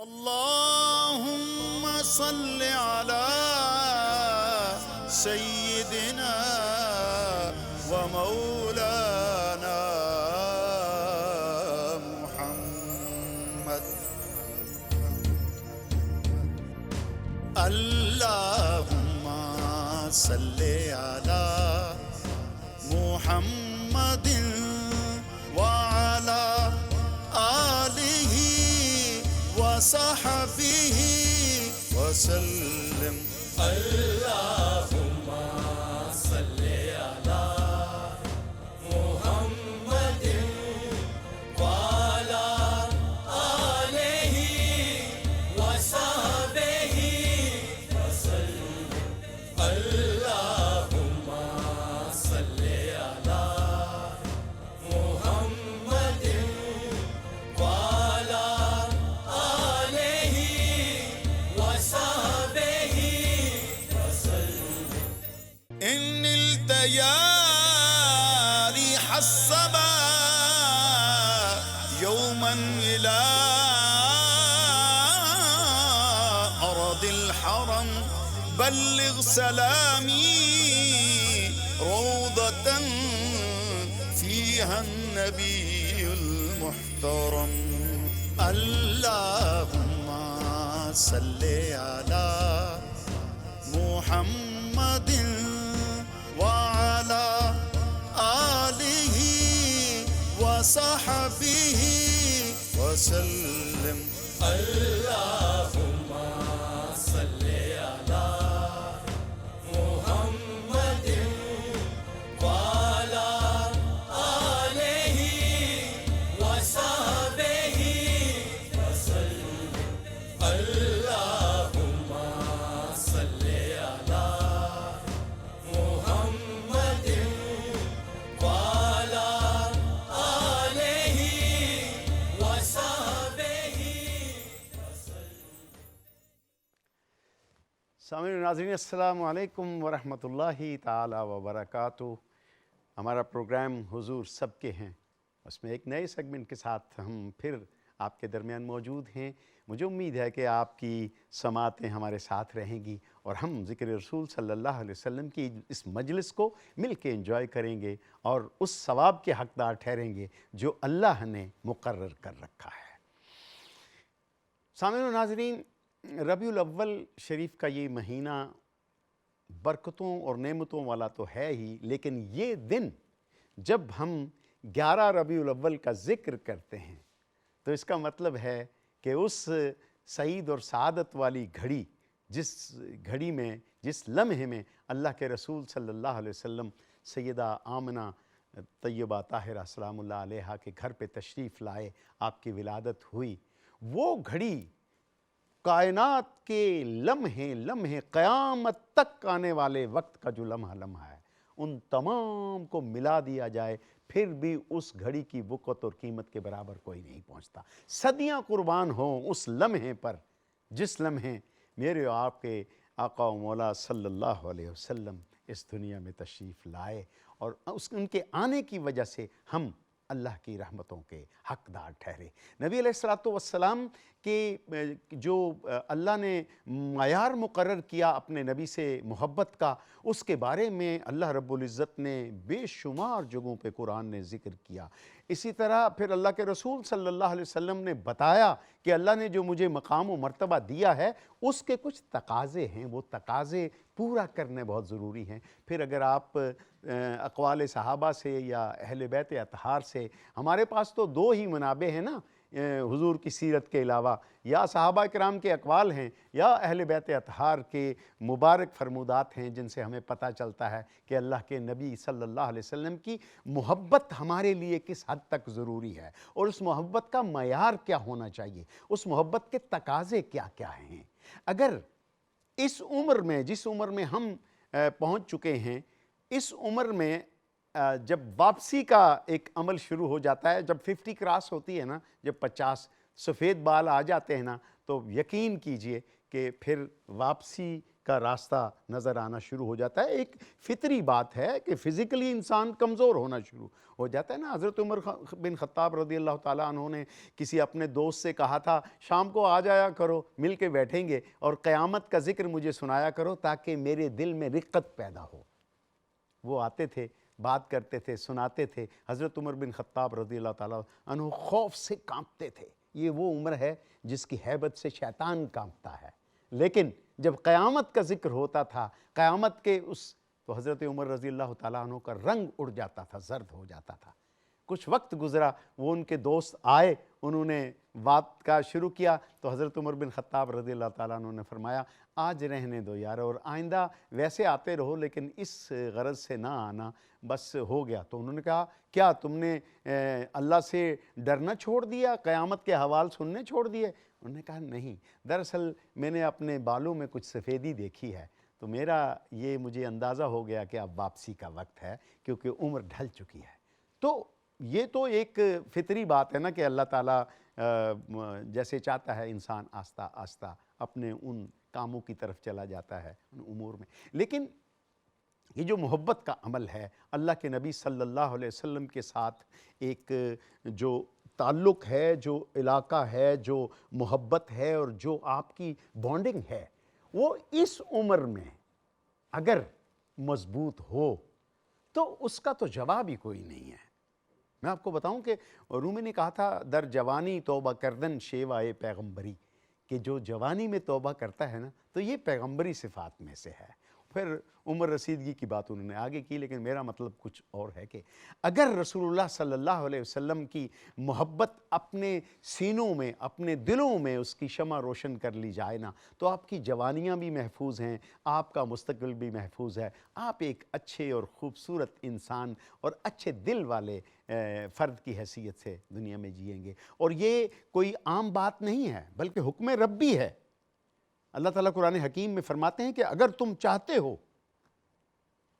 اللهم صل على سيدنا ومولانا محمد. اللهم صل على محمد وعلى آله وصحبه وسلم. اللهم صل على محمد وعلى آله وصحبه وسلم. اللهم صل على محمد وعلى آله وصحبه وسلم. إن التياري حسبا يوما إلى أرض الحرم بلغ سلامي روضة فيها النبي المحترم. اللهم صل على محمد وعلى آله وصحبه وسلم. اللهم صل على محمد وعلى آله وصحبه وسلم. اللهم صل على محمد وعلى آله وصحبه وسلم. سامعین و ناظرین السلام علیکم ورحمۃ اللہ تعالی وبرکاتہ. ہمارا پروگرام حضور سب کے ہیں، اس میں ایک نئے سیگمنٹ کے ساتھ ہم پھر آپ کے درمیان موجود ہیں. مجھے امید ہے کہ آپ کی سماعتیں ہمارے ساتھ رہیں گی اور ہم ذکر رسول صلی اللہ علیہ وسلم کی اس مجلس کو مل کے انجوائے کریں گے اور اس ثواب کے حقدار ٹھہریں گے جو اللہ نے مقرر کر رکھا ہے. سامعین و ناظرین، ربیع الاول شریف کا یہ مہینہ برکتوں اور نعمتوں والا تو ہے ہی، لیکن یہ دن جب ہم 11 ربیع الاول کا ذکر کرتے ہیں تو اس کا مطلب ہے کہ اس سعید اور سعادت والی گھڑی، جس گھڑی میں، جس لمحے میں اللہ کے رسول صلی اللہ علیہ وسلم سیدہ آمنہ طیبہ طاہرہ سلام اللہ علیہا کے گھر پہ تشریف لائے، آپ کی ولادت ہوئی، وہ گھڑی کائنات کے لمحے قیامت تک آنے والے وقت کا جو لمحہ ہے، ان تمام کو ملا دیا جائے پھر بھی اس گھڑی کی وقت اور قیمت کے برابر کوئی نہیں پہنچتا. صدیاں قربان ہوں اس لمحے پر جس لمحے میرے اور آپ کے آقا و مولا صلی اللہ علیہ وسلم اس دنیا میں تشریف لائے، اور ان کے آنے کی وجہ سے ہم اللہ کی رحمتوں کے حقدار ٹھہرے. نبی علیہ الصلوۃ والسلام کہ جو اللہ نے معیار مقرر کیا اپنے نبی سے محبت کا، اس کے بارے میں اللہ رب العزت نے بے شمار جگہوں پہ قرآن نے ذکر کیا. اسی طرح پھر اللہ کے رسول صلی اللہ علیہ وسلم نے بتایا کہ اللہ نے جو مجھے مقام و مرتبہ دیا ہے اس کے کچھ تقاضے ہیں، وہ تقاضے پورا کرنے بہت ضروری ہیں. پھر اگر آپ اقوال صحابہ سے یا اہل بیت اطہار سے، ہمارے پاس تو 2 ہی منابع ہیں نا حضور کی سیرت کے علاوہ، یا صحابہ کرام کے اقوال ہیں یا اہل بیت اطہار کے مبارک فرمودات ہیں، جن سے ہمیں پتہ چلتا ہے کہ اللہ کے نبی صلی اللہ علیہ وسلم کی محبت ہمارے لیے کس حد تک ضروری ہے، اور اس محبت کا معیار کیا ہونا چاہیے، اس محبت کے تقاضے کیا کیا ہیں. اگر اس عمر میں، جس عمر میں ہم پہنچ چکے ہیں، اس عمر میں جب واپسی کا ایک عمل شروع ہو جاتا ہے، جب 50 کراس ہوتی ہے نا، جب 50 سفید بال آ جاتے ہیں نا، تو یقین کیجئے کہ پھر واپسی کا راستہ نظر آنا شروع ہو جاتا ہے۔ ایک فطری بات ہے کہ فزیکلی انسان کمزور ہونا شروع ہو جاتا ہے نا۔ حضرت عمر بن خطاب رضی اللہ تعالیٰ عنہ نے کسی اپنے دوست سے کہا تھا شام کو آ جایا کرو، مل کے بیٹھیں گے اور قیامت کا ذکر مجھے سنایا کرو تاکہ میرے دل میں رقت پیدا ہو۔ وہ آتے تھے، بات کرتے تھے، سناتے تھے۔ حضرت عمر بن خطاب رضی اللہ تعالیٰ عنہ خوف سے کانپتے تھے۔ یہ وہ عمر ہے جس کی ہیبت سے شیطان کانپتا ہے، لیکن جب قیامت کا ذکر ہوتا تھا، قیامت کے تو حضرت عمر رضی اللہ تعالیٰ عنہ کا رنگ اڑ جاتا تھا، زرد ہو جاتا تھا۔ کچھ وقت گزرا، وہ ان کے دوست آئے، انہوں نے بات کا شروع کیا تو حضرت عمر بن خطاب رضی اللہ تعالیٰ عنہ نے فرمایا آج رہنے دو یار، اور آئندہ ویسے آتے رہو لیکن اس غرض سے نہ آنا، بس ہو گیا۔ تو انہوں نے کہا کیا تم نے اللہ سے ڈرنا چھوڑ دیا، قیامت کے حوال سننے چھوڑ دیے؟ انہوں نے کہا نہیں، دراصل میں نے اپنے بالوں میں کچھ سفیدی دیکھی ہے تو مجھے اندازہ ہو گیا کہ اب واپسی کا وقت ہے کیونکہ عمر ڈھل چکی ہے۔ تو یہ تو ایک فطری بات ہے نا کہ اللہ تعالیٰ جیسے چاہتا ہے انسان آہستہ آہستہ اپنے ان کاموں کی طرف چلا جاتا ہے ان امور میں۔ لیکن یہ جو محبت کا عمل ہے، اللہ کے نبی صلی اللہ علیہ وسلم کے ساتھ ایک جو تعلق ہے، جو علاقہ ہے، جو محبت ہے اور جو آپ کی بانڈنگ ہے، وہ اس عمر میں اگر مضبوط ہو تو اس کا تو جواب ہی کوئی نہیں ہے۔ میں آپ کو بتاؤں کہ رومی نے کہا تھا در جوانی توبہ کردن شیوائے پیغمبری، کہ جو جوانی میں توبہ کرتا ہے نا تو یہ پیغمبری صفات میں سے ہے۔ پھر عمر رسیدگی کی بات انہوں نے آگے کی، لیکن میرا مطلب کچھ اور ہے کہ اگر رسول اللہ صلی اللہ علیہ وسلم کی محبت اپنے سینوں میں، اپنے دلوں میں اس کی شمع روشن کر لی جائے نا تو آپ کی جوانیاں بھی محفوظ ہیں، آپ کا مستقبل بھی محفوظ ہے، آپ ایک اچھے اور خوبصورت انسان اور اچھے دل والے فرد کی حیثیت سے دنیا میں جئیں گے۔ اور یہ کوئی عام بات نہیں ہے بلکہ حکم ربی ہے۔ اللہ تعالیٰ قرآن حکیم میں فرماتے ہیں کہ اگر تم چاہتے ہو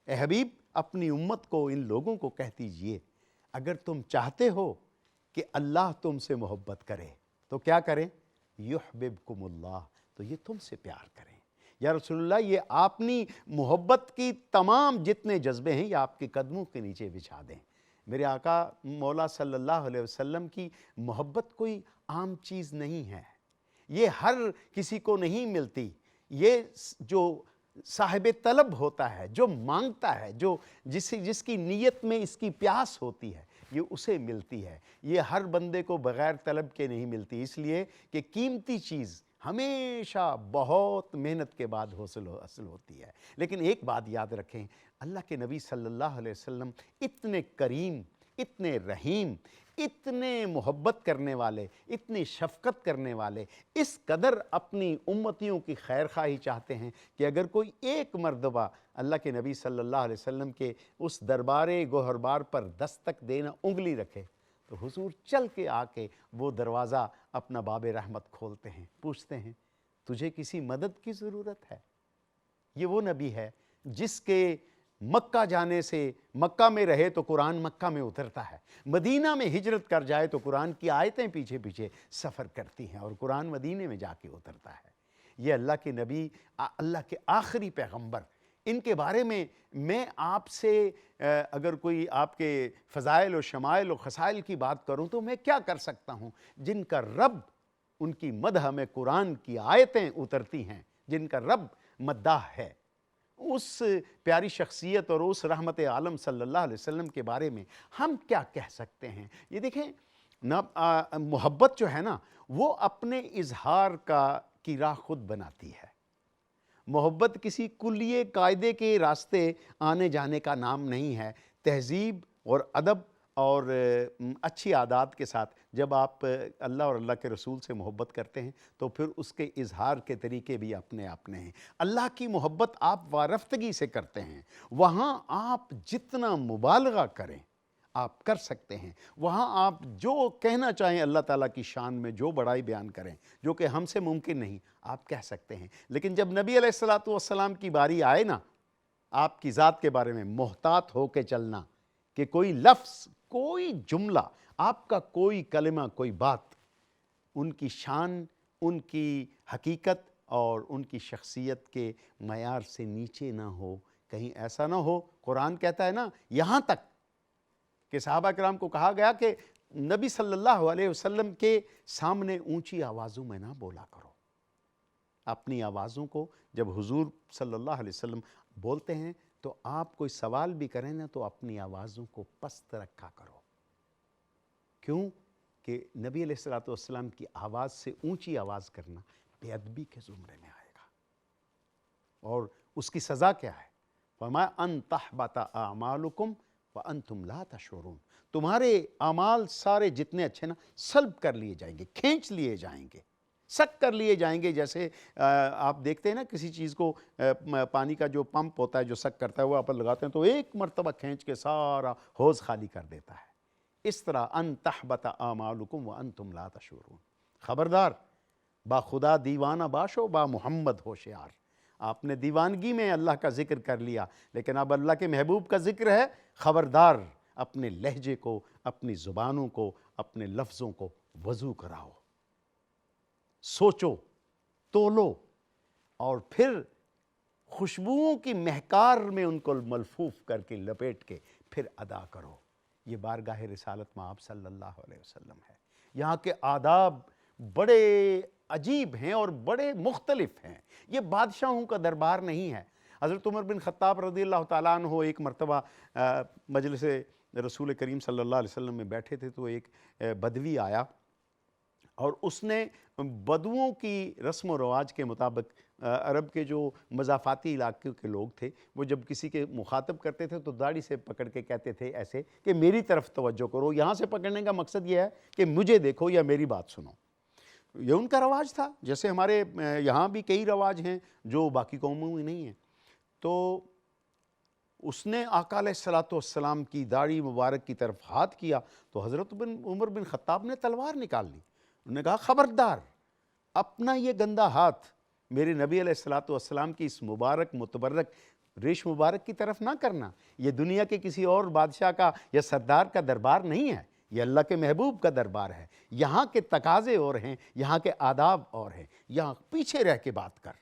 اے حبیب اپنی امت کو، ان لوگوں کو کہہ دیجئے اگر تم چاہتے ہو کہ اللہ تم سے محبت کرے تو کیا کریں؟ یحببکم اللہ، تو یہ تم سے پیار کریں۔ یا رسول اللہ یہ اپنی محبت کی تمام جتنے جذبے ہیں یہ آپ کے قدموں کے نیچے بچھا دیں۔ میرے آقا مولا صلی اللہ علیہ وسلم کی محبت کوئی عام چیز نہیں ہے، یہ ہر کسی کو نہیں ملتی۔ یہ جو صاحب طلب ہوتا ہے، جو مانگتا ہے، جس کی نیت میں اس کی پیاس ہوتی ہے، یہ اسے ملتی ہے۔ یہ ہر بندے کو بغیر طلب کے نہیں ملتی، اس لیے کہ قیمتی چیز ہمیشہ بہت محنت کے بعد حاصل ہوتی ہے۔ لیکن ایک بات یاد رکھیں، اللہ کے نبی صلی اللہ علیہ وسلم اتنے کریم، اتنے رحیم، اتنے محبت کرنے والے، اتنی شفقت کرنے والے، اس قدر اپنی امتیوں کی خیر خواہی چاہتے ہیں کہ اگر کوئی ایک مرتبہ اللہ کے نبی صلی اللہ علیہ وسلم کے اس دربار گوہربار پر دستک دینا، انگلی رکھے تو حضور چل کے آ کے وہ دروازہ اپنا باب رحمت کھولتے ہیں، پوچھتے ہیں تجھے کسی مدد کی ضرورت ہے؟ یہ وہ نبی ہے جس کے مکہ جانے سے، مکہ میں رہے تو قرآن مکہ میں اترتا ہے، مدینہ میں ہجرت کر جائے تو قرآن کی آیتیں پیچھے پیچھے سفر کرتی ہیں اور قرآن مدینے میں جا کے اترتا ہے۔ یہ اللہ کے نبی، اللہ کے آخری پیغمبر، ان کے بارے میں آپ سے اگر کوئی آپ کے فضائل و شمائل و خصائل کی بات کروں تو میں کیا کر سکتا ہوں؟ جن کا رب، ان کی مدح میں قرآن کی آیتیں اترتی ہیں، جن کا رب مداح ہے، اس پیاری شخصیت اور اس رحمت عالم صلی اللہ علیہ وسلم کے بارے میں ہم کیا کہہ سکتے ہیں؟ یہ دیکھیں محبت جو ہے نا وہ اپنے اظہار کی راہ خود بناتی ہے۔ محبت کسی کلیے قاعدے کے راستے آنے جانے کا نام نہیں ہے۔ تہذیب اور ادب اور اچھی عادات کے ساتھ جب آپ اللہ اور اللہ کے رسول سے محبت کرتے ہیں تو پھر اس کے اظہار کے طریقے بھی اپنے ہیں۔ اللہ کی محبت آپ وارفتگی سے کرتے ہیں، وہاں آپ جتنا مبالغہ کریں آپ کر سکتے ہیں، وہاں آپ جو کہنا چاہیں اللہ تعالیٰ کی شان میں، جو بڑائی بیان کریں جو کہ ہم سے ممکن نہیں، آپ کہہ سکتے ہیں۔ لیکن جب نبی علیہ السلام کی باری آئے نا، آپ کی ذات کے بارے میں محتاط ہو کے چلنا کہ کوئی لفظ، کوئی جملہ، آپ کا کوئی کلمہ، کوئی بات ان کی شان، ان کی حقیقت، اور ان کی شخصیت کے معیار سے نیچے نہ ہو. کہیں ایسا نہ ہو، قرآن کہتا ہے نا، یہاں تک کہ صحابہ کرام کو کہا گیا کہ نبی صلی اللہ علیہ وسلم کے سامنے اونچی آوازوں میں نہ بولا کرو. اپنی آوازوں کو جب حضور صلی اللہ علیہ وسلم بولتے ہیں تو آپ کوئی سوال بھی کریں نا تو اپنی آوازوں کو پست رکھا کرو. کیوں کہ نبی علیہ السلام کی آواز سے اونچی آواز کرنا بے ادبی کے زمرے میں آئے گا. اور اس کی سزا کیا ہے؟ فرمایا ان تحبط اعمالکم وانتم لا تشعرون. تمہارے اعمال سارے جتنے اچھے نا سلب کر لیے جائیں گے، کھینچ لیے جائیں گے، سک کر لیے جائیں گے. جیسے آپ دیکھتے ہیں نا کسی چیز کو، پانی کا جو پمپ ہوتا ہے جو سک کرتا ہے وہ آپ لگاتے ہیں تو ایک مرتبہ کھینچ کے سارا حوض خالی کر دیتا ہے. اس طرح ان تحبط اعمالکم وانتم لا تشعرون. خبردار، با خدا دیوانہ باشو، با محمد ہوشیار. آپ نے دیوانگی میں اللہ کا ذکر کر لیا، لیکن اب اللہ کے محبوب کا ذکر ہے. خبردار، اپنے لہجے کو، اپنی زبانوں کو، اپنے لفظوں کو وضو کراؤ، سوچو، تولو، اور پھر خوشبوؤں کی مہکار میں ان کو ملفوف کر کے لپیٹ کے پھر ادا کرو. یہ بارگاہ رسالت میں آپ صلی اللہ علیہ وسلم ہے. یہاں کے آداب بڑے عجیب ہیں اور بڑے مختلف ہیں. یہ بادشاہوں کا دربار نہیں ہے. حضرت عمر بن خطاب رضی اللہ تعالیٰ عنہ ایک مرتبہ مجلس رسول کریم صلی اللہ علیہ وسلم میں بیٹھے تھے تو ایک بدوی آیا اور اس نے بدوؤں کی رسم و رواج کے مطابق، عرب کے جو مضافاتی علاقے کے لوگ تھے وہ جب کسی کے مخاطب کرتے تھے تو داڑھی سے پکڑ کے کہتے تھے ایسے کہ میری طرف توجہ کرو. یہاں سے پکڑنے کا مقصد یہ ہے کہ مجھے دیکھو یا میری بات سنو. یہ ان کا رواج تھا، جیسے ہمارے یہاں بھی کئی رواج ہیں جو باقی قوموں میں نہیں ہیں. تو اس نے آقا علیہ السلام کی داڑھی مبارک کی طرف ہاتھ کیا تو حضرت عمر بن خطاب نے تلوار نکال لی. انہوں نے کہا خبردار، اپنا یہ گندا ہاتھ میرے نبی علیہ السلام کی اس مبارک متبرک ریش مبارک کی طرف نہ کرنا. یہ دنیا کے کسی اور بادشاہ کا یا سردار کا دربار نہیں ہے، یہ اللہ کے محبوب کا دربار ہے. یہاں کے تقاضے اور ہیں، یہاں کے آداب اور ہیں، یہاں پیچھے رہ کے بات کر.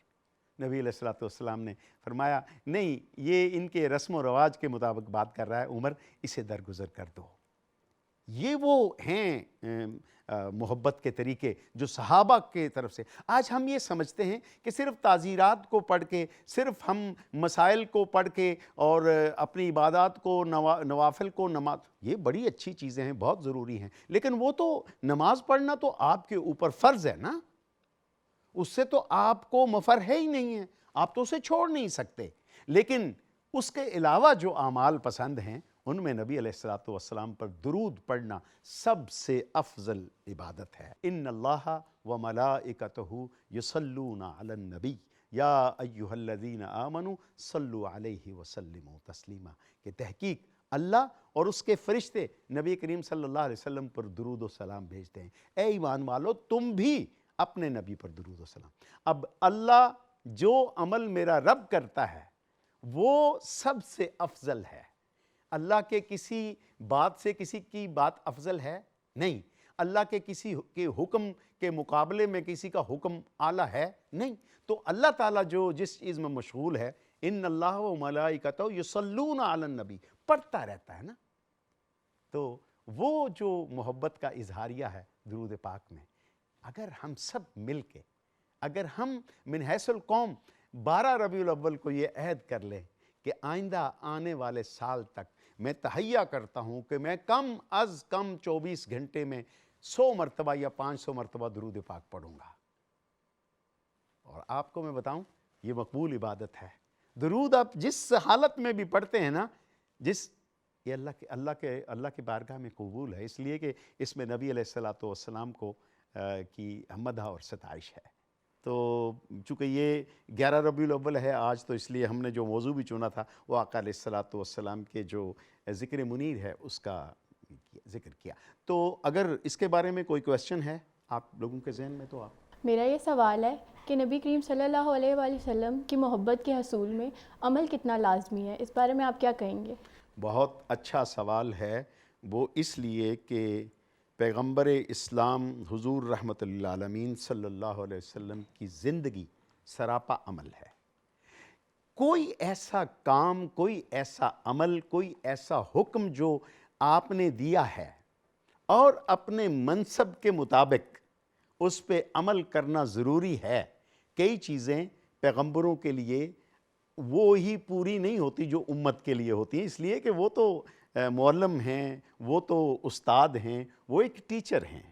نبی علیہ السلام نے فرمایا نہیں، یہ ان کے رسم و رواج کے مطابق بات کر رہا ہے، عمر اسے درگزر کر دو. یہ وہ ہیں محبت کے طریقے جو صحابہ کے طرف سے. آج ہم یہ سمجھتے ہیں کہ صرف تعزیرات کو پڑھ کے، صرف ہم مسائل کو پڑھ کے اور اپنی عبادات کو، نوافل کو، نماز، یہ بڑی اچھی چیزیں ہیں، بہت ضروری ہیں، لیکن وہ تو نماز پڑھنا تو آپ کے اوپر فرض ہے نا، اس سے تو آپ کو مفر ہے ہی نہیں ہے، آپ تو اسے چھوڑ نہیں سکتے. لیکن اس کے علاوہ جو اعمال پسند ہیں ان میں نبی علیہ السلام پر درود پڑھنا سب سے افضل عبادت ہے. ان اللہ و ملائکتہ یصلون علی النبی یا ایہا الذین آمنوا صلوا علیہ وسلموا تسلیما. کہ تحقیق اللہ اور اس کے فرشتے نبی کریم صلی اللہ علیہ وسلم پر درود و سلام بھیجتے ہیں. اے ایمان والو، تم بھی اپنے نبی پر درود و سلام. اب اللہ جو عمل میرا رب کرتا ہے وہ سب سے افضل ہے. اللہ کے کسی بات سے کسی کی بات افضل ہے نہیں. اللہ کے کسی کے حکم کے مقابلے میں کسی کا حکم اعلیٰ ہے نہیں. تو اللہ تعالیٰ جو جس چیز میں مشغول ہے، ان اللہ و ملائکتہ یصلون علی النبی، پڑھتا رہتا ہے نا. تو وہ جو محبت کا اظہاریہ ہے درود پاک میں، اگر ہم سب مل کے، اگر ہم من حیث القوم 12 ربیع الاول کو یہ عہد کر لیں کہ آئندہ آنے والے سال تک میں تہیہ کرتا ہوں کہ میں کم از کم 24 گھنٹے میں 100 مرتبہ یا 500 مرتبہ درود پاک پڑھوں گا. اور آپ کو میں بتاؤں یہ مقبول عبادت ہے. درود آپ جس حالت میں بھی پڑھتے ہیں نا، یہ اللہ کے بارگاہ میں قبول ہے، اس لیے کہ اس میں نبی علیہ السلام کو کی مدح اور ستائش ہے. تو چونکہ یہ 11 ربیع الاول ہے آج، تو اس لیے ہم نے جو موضوع بھی چنا تھا وہ آقا علیہ السلام کے جو ذکر منیر ہے اس کا ذکر کیا. تو اگر اس کے بارے میں کوئی کویسچن ہے آپ لوگوں کے ذہن میں تو آپ. میرا یہ سوال ہے کہ نبی کریم صلی اللہ علیہ وآلہ وسلم کی محبت کے حصول میں عمل کتنا لازمی ہے، اس بارے میں آپ کیا کہیں گے؟ بہت اچھا سوال ہے. وہ اس لیے کہ پیغمبر اسلام حضور رحمت للعالمین صلی اللہ علیہ وسلم کی زندگی سراپا عمل ہے۔ کوئی ایسا کام، کوئی ایسا عمل، کوئی ایسا حکم جو آپ نے دیا ہے اور اپنے منصب کے مطابق اس پہ عمل کرنا ضروری ہے۔ کئی چیزیں پیغمبروں کے لیے وہ ہی پوری نہیں ہوتی جو امت کے لیے ہوتی ہیں، اس لیے کہ وہ تو معلم ہیں، وہ تو استاد ہیں، وہ ایک ٹیچر ہیں،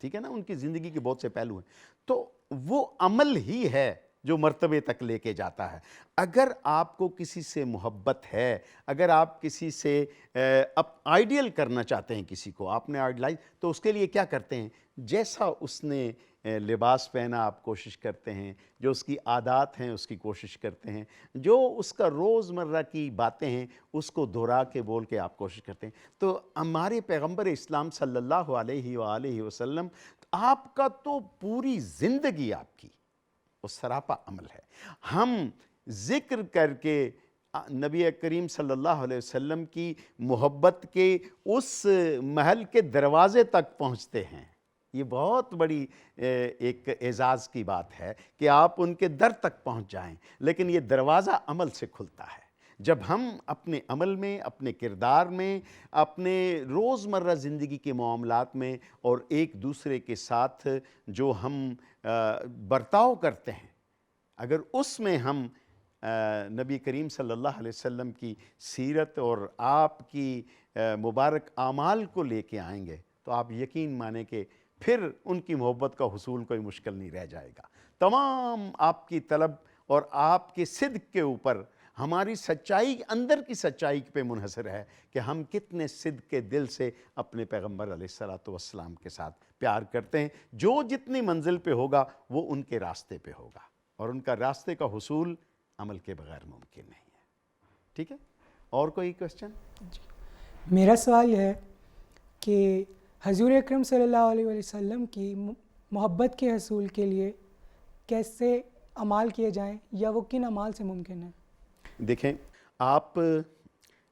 ٹھیک ہے نا، ان کی زندگی کے بہت سے پہلو ہیں، تو وہ عمل ہی ہے جو مرتبے تک لے کے جاتا ہے۔ اگر آپ کو کسی سے محبت ہے، اگر آپ کسی سے آئیڈیل کرنا چاہتے ہیں کسی کو، آپ نے آئیڈلائز، تو اس کے لیے کیا کرتے ہیں؟ جیسا اس نے لباس پہنا آپ کوشش کرتے ہیں، جو اس کی عادات ہیں اس کی کوشش کرتے ہیں، جو اس کا روز مرہ کی باتیں ہیں اس کو دہرا کے بول کے آپ کوشش کرتے ہیں۔ تو ہمارے پیغمبر اسلام صلی اللہ علیہ وآلہ وسلم، آپ کا تو پوری زندگی آپ کی وہ سراپا عمل ہے۔ ہم ذکر کر کے نبی کریم صلی اللہ علیہ وسلم کی محبت کے اس محل کے دروازے تک پہنچتے ہیں۔ یہ بہت بڑی ایک اعزاز کی بات ہے کہ آپ ان کے در تک پہنچ جائیں، لیکن یہ دروازہ عمل سے کھلتا ہے۔ جب ہم اپنے عمل میں، اپنے کردار میں، اپنے روزمرہ زندگی کے معاملات میں اور ایک دوسرے کے ساتھ جو ہم برتاؤ کرتے ہیں، اگر اس میں ہم نبی کریم صلی اللہ علیہ وسلم کی سیرت اور آپ کی مبارک اعمال کو لے کے آئیں گے تو آپ یقین مانیں کہ پھر ان کی محبت کا حصول کوئی مشکل نہیں رہ جائے گا۔ تمام آپ کی طلب اور آپ کے صدق کے اوپر ہماری سچائی، اندر کی سچائی پہ منحصر ہے کہ ہم کتنے صدق کے دل سے اپنے پیغمبر علیہ الصلوۃ والسلام کے ساتھ پیار کرتے ہیں۔ جو جتنی منزل پہ ہوگا وہ ان کے راستے پہ ہوگا، اور ان کا راستے کا حصول عمل کے بغیر ممکن نہیں ہے۔ ٹھیک ہے، اور کوئی کوشچن؟ میرا سوال یہ ہے کہ حضور اکرم صلی اللہ علیہ وسلم کی محبت کے حصول کے لیے کیسے اعمال کیے جائیں، یا وہ کن اعمال سے ممکن ہے؟ دیکھیں، آپ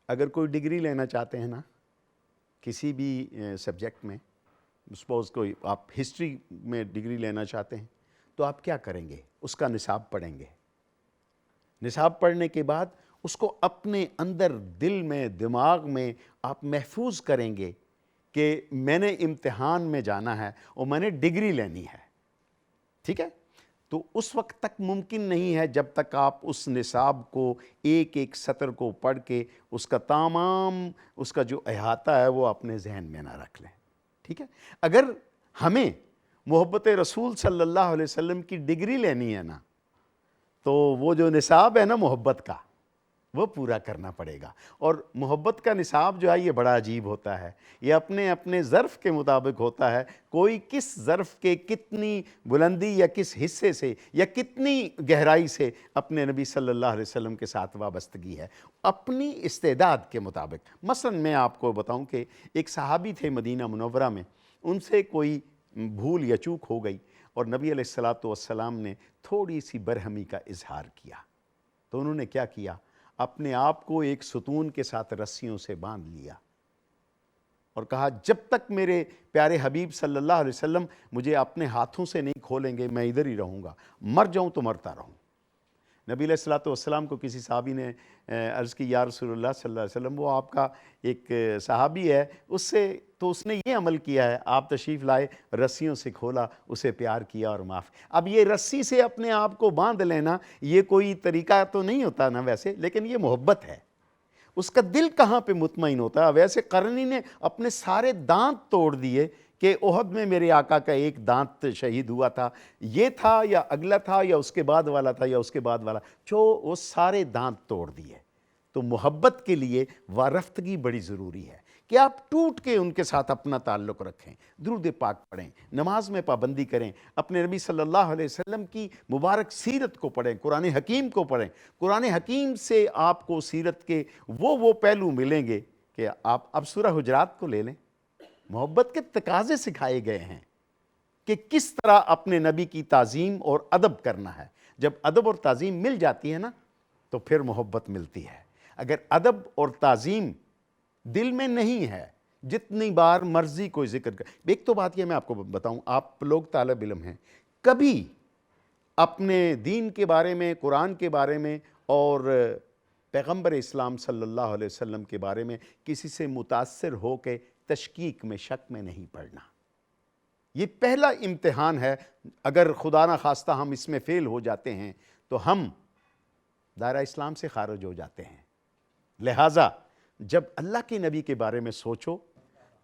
اگر کوئی ڈگری لینا چاہتے ہیں نا کسی بھی سبجیکٹ میں، سپوز کوئی آپ ہسٹری میں ڈگری لینا چاہتے ہیں، تو آپ کیا کریں گے؟ اس کا نصاب پڑھیں گے۔ نصاب پڑھنے کے بعد اس کو اپنے اندر، دل میں، دماغ میں آپ محفوظ کریں گے کہ میں نے امتحان میں جانا ہے اور میں نے ڈگری لینی ہے۔ ٹھیک ہے، تو اس وقت تک ممکن نہیں ہے جب تک آپ اس نصاب کو ایک ایک سطر کو پڑھ کے اس کا تمام اس کا جو احاطہ ہے وہ اپنے ذہن میں نہ رکھ لیں۔ ٹھیک ہے، اگر ہمیں محبت رسول صلی اللہ علیہ وسلم کی ڈگری لینی ہے نا، تو وہ جو نصاب ہے نا محبت کا، وہ پورا کرنا پڑے گا۔ اور محبت کا نصاب جو ہے یہ بڑا عجیب ہوتا ہے، یہ اپنے اپنے ظرف کے مطابق ہوتا ہے۔ کوئی کس ظرف کے کتنی بلندی یا کس حصے سے یا کتنی گہرائی سے اپنے نبی صلی اللہ علیہ وسلم کے ساتھ وابستگی ہے، اپنی استعداد کے مطابق۔ مثلا میں آپ کو بتاؤں کہ ایک صحابی تھے مدینہ منورہ میں، ان سے کوئی بھول یا چوک ہو گئی اور نبی علیہ الصلوۃ والسلام نے تھوڑی سی برہمی کا اظہار کیا، تو انہوں نے کیا کیا؟ اپنے آپ کو ایک ستون کے ساتھ رسیوں سے باندھ لیا اور کہا جب تک میرے پیارے حبیب صلی اللہ علیہ وسلم مجھے اپنے ہاتھوں سے نہیں کھولیں گے میں ادھر ہی رہوں گا، مر جاؤں تو مرتا رہوں۔ نبی علیہ الصلوۃ والسلام کو کسی صحابی نے عرض کی یا رسول اللہ صلی اللہ علیہ وسلم، وہ آپ کا ایک صحابی ہے، اس سے تو اس نے یہ عمل کیا ہے، آپ تشریف لائے، رسیوں سے کھولا، اسے پیار کیا اور معاف۔ اب یہ رسی سے اپنے آپ کو باندھ لینا یہ کوئی طریقہ تو نہیں ہوتا نا ویسے، لیکن یہ محبت ہے۔ اس کا دل کہاں پہ مطمئن ہوتا ہے؟ ویسے قرنی نے اپنے سارے دانت توڑ دیے کہ احد میں میرے آقا کا ایک دانت شہید ہوا تھا، یہ تھا یا اگلا تھا یا اس کے بعد والا تھا یا اس کے بعد والا، جو وہ سارے دانت توڑ دیے۔ تو محبت کے لیے وارفتگی بڑی ضروری ہے کہ آپ ٹوٹ کے ان کے ساتھ اپنا تعلق رکھیں، درود پاک پڑھیں، نماز میں پابندی کریں، اپنے نبی صلی اللہ علیہ وسلم کی مبارک سیرت کو پڑھیں، قرآن حکیم کو پڑھیں۔ قرآن حکیم سے آپ کو سیرت کے وہ پہلو ملیں گے کہ آپ اب سورہ حجرات کو لے لیں، محبت کے تقاضے سکھائے گئے ہیں کہ کس طرح اپنے نبی کی تعظیم اور ادب کرنا ہے۔ جب ادب اور تعظیم مل جاتی ہے نا تو پھر محبت ملتی ہے۔ اگر ادب اور تعظیم دل میں نہیں ہے، جتنی بار مرضی کوئی ذکر کر، ایک تو بات یہ میں آپ کو بتاؤں، آپ لوگ طالب علم ہیں، کبھی اپنے دین کے بارے میں، قرآن کے بارے میں اور پیغمبر اسلام صلی اللہ علیہ وسلم کے بارے میں کسی سے متاثر ہو کے تشکیک میں، شک میں نہیں پڑنا۔ یہ پہلا امتحان ہے، اگر خدا نہ خواستہ ہم اس میں فیل ہو جاتے ہیں تو ہم دائرہ اسلام سے خارج ہو جاتے ہیں۔ لہٰذا جب اللہ کے نبی کے بارے میں سوچو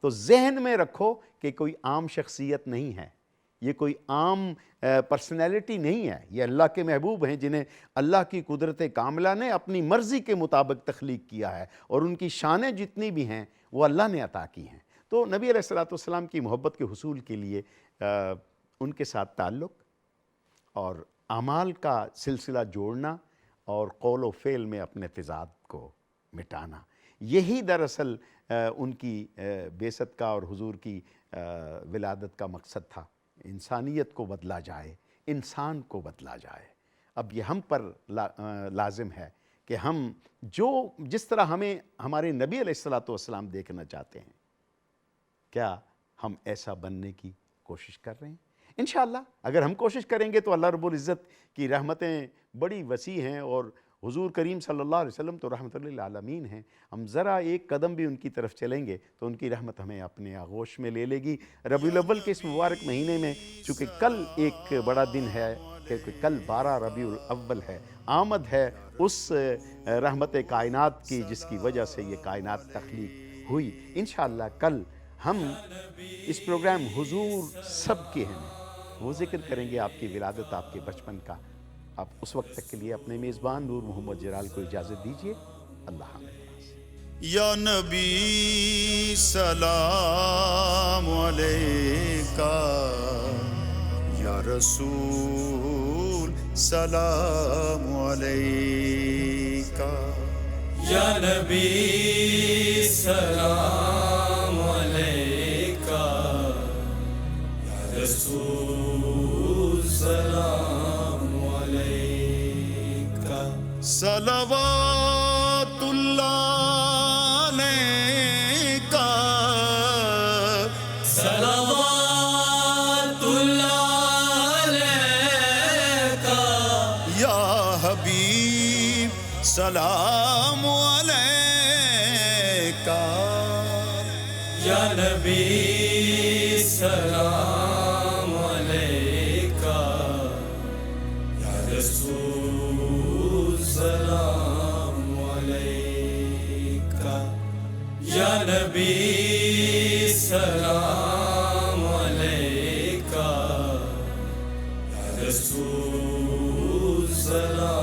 تو ذہن میں رکھو کہ کوئی عام شخصیت نہیں ہے، یہ کوئی عام پرسنالٹی نہیں ہے، یہ اللہ کے محبوب ہیں جنہیں اللہ کی قدرت کاملہ نے اپنی مرضی کے مطابق تخلیق کیا ہے، اور ان کی شانیں جتنی بھی ہیں وہ اللہ نے عطا کی ہیں۔ تو نبی علیہ السلام کی محبت کے حصول کے لیے ان کے ساتھ تعلق اور اعمال کا سلسلہ جوڑنا اور قول و فعل میں اپنے تضاد کو مٹانا، یہی دراصل ان کی بعثت کا اور حضور کی ولادت کا مقصد تھا۔ انسانیت کو بدلا جائے، انسان کو بدلا جائے۔ اب یہ ہم پر لازم ہے کہ ہم جس طرح ہمیں ہمارے نبی علیہ السلام دیکھنا چاہتے ہیں، کیا ہم ایسا بننے کی کوشش کر رہے ہیں؟ انشاءاللہ اگر ہم کوشش کریں گے تو اللہ رب العزت کی رحمتیں بڑی وسیع ہیں، اور حضور کریم صلی اللہ علیہ وسلم تو رحمت للعالمین ہیں۔ ہم ذرا ایک قدم بھی ان کی طرف چلیں گے تو ان کی رحمت ہمیں اپنے آغوش میں لے لے گی۔ ربیع الاول کے اس مبارک مہینے میں چونکہ کل ایک بڑا دن ہے، کہ کل 12 ربیع الاول ہے، آمد ہے اس رحمت کائنات کی جس کی وجہ سے یہ کائنات تخلیق ہوئی۔ انشاءاللہ کل ہم اس پروگرام حضور سب کے ہیں وہ ذکر کریں گے، آپ کی ولادت، آپ کے بچپن کا۔ آپ اس وقت تک کے لیے اپنے میزبان نور محمد جلال کو اجازت دیجیے۔ اللہ حافظ۔ یا نبی سلام علیکہ، یا رسول سلام علیکہ، یا نبی سلام علیکہ، یا رسول سلام علیکہ، صلوات اللہ علیکہ، صلوات اللہ علیکہ، یا حبیب سلام علیکہ، یا نبی سلام علیکہ، یا رسول سلام علیکہ، یا نبی سلام علیکہ، یا رسول سلام